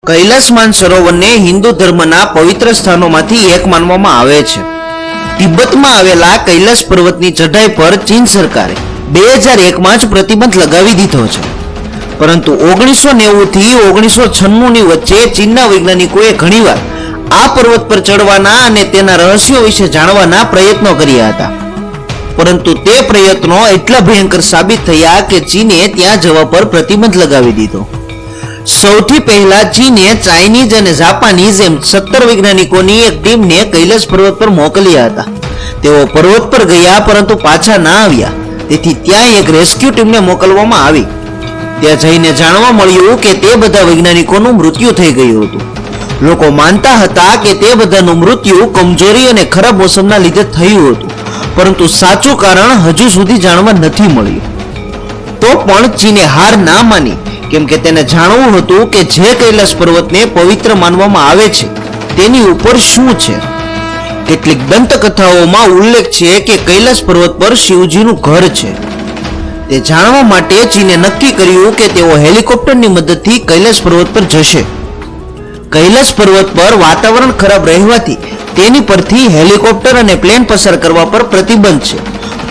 કૈલાસ માનસરોવરને હિન્દુ ધર્મના પવિત્ર સ્થાનોમાંથી એક માનવામાં આવે છે. તિબ્બતમાં આવેલા કૈલાસ પર્વતની ચઢાઈ પર ચીન સરકારે 2001માં જ પ્રતિબંધ લગાવી દીધો છે. પરંતુ 1990 થી 1996 ની વચ્ચે ચીનના વૈજ્ઞાનિકોએ ઘણીવાર આ પર્વત પર ચડવાના અને તેના રહસ્યો વિશે જાણવાના પ્રયત્નો કર્યા હતા. પરંતુ તે પ્રયત્નો એટલા ભયંકર સાબિત થયા કે ચીને ત્યાં જવા પર પ્રતિબંધ લગાવી દીધો. સૌથી પહેલા ચીને ચાઇનીઝ અને જાપાનીઝ એમ 17 વૈજ્ઞાનિકોની એક ટીમને કૈલાસ પર્વત પર મોકલ્યા હતા. તેઓ પર્વત પર ગયા પરંતુ પાછા ના આવ્યા. તેથી ત્યાં એક રેસ્ક્યુ ટીમને મોકલવામાં આવી. ત્યાં જઈને જાણવા મળ્યું કે તે બધા વૈજ્ઞાનિકોનું મૃત્યુ થઈ ગયું હતું. લોકો માનતા હતા કે તે બધાનું મૃત્યુ કમજોરી અને ખરાબ મોસમના લીધે થયું હતું, પરંતુ સાચું કારણ હજુ સુધી જાણવા નથી મળ્યું. તો પણ ચીને હાર ના માની, કેમ કે તેને જાણવું હતું કે જે કૈલાસ પર્વતને પવિત્ર માનવામાં આવે છે તેની ઉપર શું છે. કેટલીક દંતકથાઓમાં ઉલ્લેખ છે કે કૈલાસ પર્વત પર શિવજીનું ઘર છે. તે જાણવા માટે ચીને નક્કી કર્યું કે તેઓ હેલિકોપ્ટરની મદદથી કૈલાસ પર્વત પર જશે. કૈલાસ પર્વત પર વાતાવરણ ખરાબ રહેવાથી તેની પરથી હેલિકોપ્ટર અને પ્લેન પસાર કરવા પર પ્રતિબંધ છે.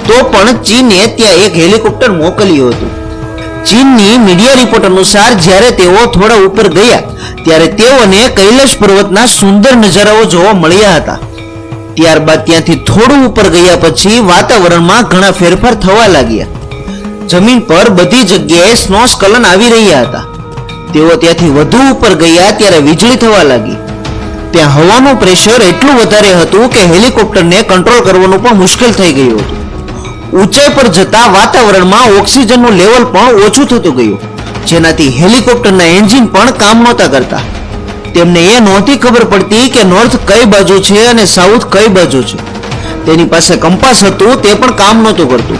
તો પણ ચીને ત્યાં એક હેલિકોપ્ટર મોકલ્યું હતું. ચીનની મીડિયા રિપોર્ટ અનુસાર જ્યારે તેઓ થોડા ઉપર ગયા ત્યારે તેઓને કૈલાસ પર્વતના સુંદર નજારાઓ જોવા મળ્યા હતા. ત્યારબાદ ત્યાંથી થોડું ઉપર ગયા પછી વાતાવરણમાં ઘણા ફેરફાર થવા લાગ્યા. જમીન પર બધી જગ્યાએ સ્નોસ્કલન આવી રહ્યા હતા. તેઓ ત્યાંથી વધુ ઉપર ગયા ત્યારે વીજળી થવા લાગી. ત્યાં હવાનું પ્રેશર એટલું વધારે હતું કે હેલિકોપ્ટરને કંટ્રોલ કરવાનું પણ મુશ્કેલ થઈ ગયું હતું. ઊંચાઈ પર જતા વાતાવરણમાં ઓક્સિજનનું લેવલ પણ ઓછું થતું ગયું, જેનાથી હેલિકોપ્ટરના એન્જિન પણ કામ નહોતા કરતા. તેમને એ નહોતી ખબર પડતી કે નોર્થ કઈ બાજુ છે અને સાઉથ કઈ બાજુ છે. તેની પાસે કંપાસ હતું, તે પણ કામ નહોતું કરતું.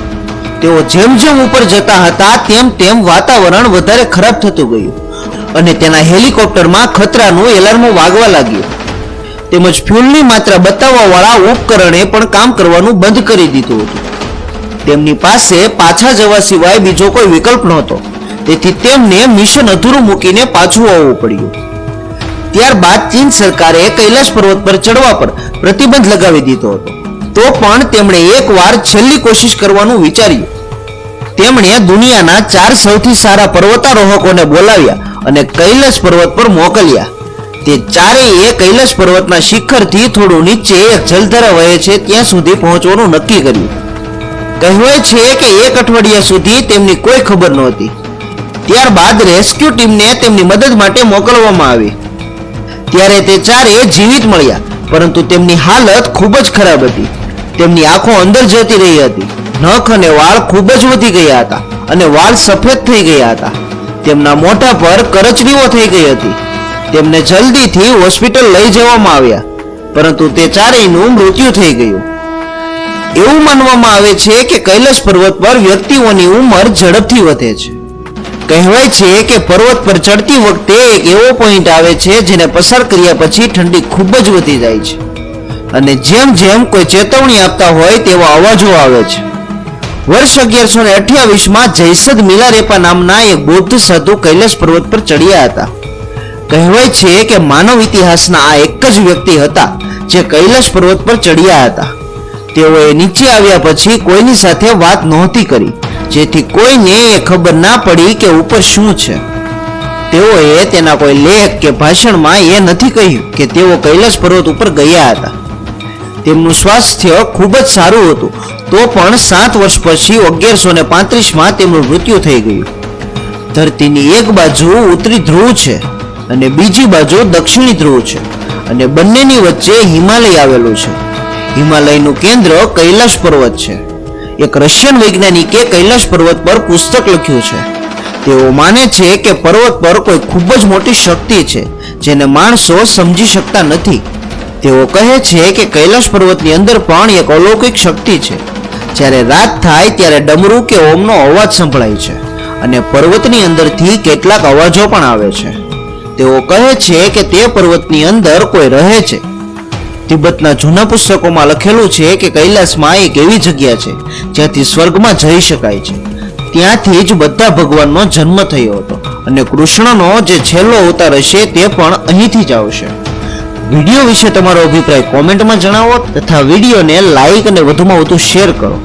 તેઓ જેમ જેમ ઉપર જતા હતા તેમ તેમ વાતાવરણ વધારે ખરાબ થતું ગયું અને તેના હેલિકોપ્ટરમાં ખતરાનું એલાર્મ વાગવા લાગ્યું. તેમજ ફ્યુલની માત્રા બતાવવા વાળા ઉપકરણે પણ કામ કરવાનું બંધ કરી દીધું હતું. તેમની પાસે પાછા જવા સિવાય બીજો કોઈ વિકલ્પ નહોતો. તેથી તેમને મિશન અધૂરું મૂકીને પાછું આવવું પડ્યું. ત્યારબાદ ચીન સરકારે કૈલાસ પર્વત પર ચડવા પર પ્રતિબંધ લગાવી દીધો હતો. તો પણ તેમણે એકવાર છેલ્લી કોશિશ કરવાનું વિચાર્યું. તેમણે દુનિયાના 4 સૌથી સારા પર્વતારોહકોને બોલાવ્યા અને કૈલાસ પર્વત પર મોકલ્યા. તે ચારેય કૈલાસ પર્વતના શિખરથી થોડું નીચે એક જલધારા વહે છે ત્યાં સુધી પહોંચવાનું નક્કી કર્યું. કહેવાય છે કે એક અઠવાડિયા સુધી તેમની કોઈ ખબર નહોતી. ત્યારબાદ રેસ્ક્યુ ટીમને તેમની મદદ માટે મોકલવામાં આવી. ત્યારે તે ચારે જીવિત મળ્યા, પરંતુ તેમની હાલત ખૂબ જ ખરાબ હતી. તેમની આંખો અંદર જતી રહી હતી. નખ અને વાળ ખૂબ જ વધી ગયા હતા અને વાળ સફેદ થઈ ગયા હતા. તેમના મોઢા પર કરચલીઓ થઈ ગઈ હતી. તેમને જલ્દીથી હોસ્પિટલ લઈ જવામાં આવ્યા, પરંતુ તે ચારેયનું મૃત્યુ થઈ ગયું. એવું માનવામાં આવે છે કે કૈલાસ પર્વત પર વ્યક્તિઓની ઉંમર ઝડપથી વધે છે. કહેવાય છે કે પર્વત પર ચડતી વખતે એક એવો પોઈન્ટ આવે છે જેને પસાર કર્યા પછી ઠંડી ખૂબ જ વધી જાય છે અને જેમ જેમ કોઈ ચેતવણી આપતા હોય તેવા અવાજો આવે છે. વર્ષ 1128માં જયસદ મિલારેપા નામના એક બૌદ્ધ સાધુ કૈલાસ પર્વત પર ચડ્યા હતા. કહેવાય છે કે માનવ ઇતિહાસના આ એક જ વ્યક્તિ હતા જે કૈલાસ પર્વત પર ચડ્યા હતા. તેઓએ નીચે આવ્યા પછી કોઈની સાથે વાત નહોતી કરી, જેથી કોઈને એ ખબર ના પડી કે ઉપર શું છે. તેઓએ તેના કોઈ લેખ કે ભાષણમાં એ નથી કહ્યું કે તેઓ કૈલાસ પર્વત ઉપર ગયા હતા. તેમનું સ્વાસ્થ્ય ખૂબ જ સારું હતું. તો પણ 7 વર્ષ પછી 1135માં તેમનું મૃત્યુ થઈ ગયું. ધરતીની એક બાજુ ઉત્તરી ધ્રુવ છે અને બીજી બાજુ દક્ષિણી ધ્રુવ છે અને બંનેની વચ્ચે હિમાલય આવેલું છે. હિમાલયનું કેન્દ્ર કૈલાસ પર્વત છે. એક રશિયન વૈજ્ઞાનિકે કૈલાસ પર્વત પર પુસ્તક લખ્યું છે. તેઓ માને છે કે પર્વત પર કોઈ ખૂબ જ મોટી શક્તિ છે જેને માણસો સમજી શકતા નથી. તેઓ કહે છે કે કૈલાસ પર્વતની અંદર પણ એક અલૌકિક શક્તિ છે. જ્યારે રાત થાય ત્યારે ડમરૂ કે ઓમનો અવાજ સંભળાય છે અને પર્વતની અંદરથી કેટલાક અવાજો પણ આવે છે. તેઓ કહે છે કે તે પર્વતની અંદર કોઈ રહે છે. તિબ્બતના જૂના પુસ્તકોમાં લખેલું છે કે કૈલાસમાં એક એવી જગ્યા છે જ્યાંથી સ્વર્ગમાં જઈ શકાય છે. ત્યાંથી જ બધા ભગવાનનો જન્મ થયો હતો અને કૃષ્ણનો જે છેલ્લો અવતાર હશે તે પણ અહીંથી જ આવશે. વિડીયો વિશે તમારો અભિપ્રાય કોમેન્ટમાં જણાવો તથા વિડીયોને લાઈક અને વધુમાં વધુ શેર કરો.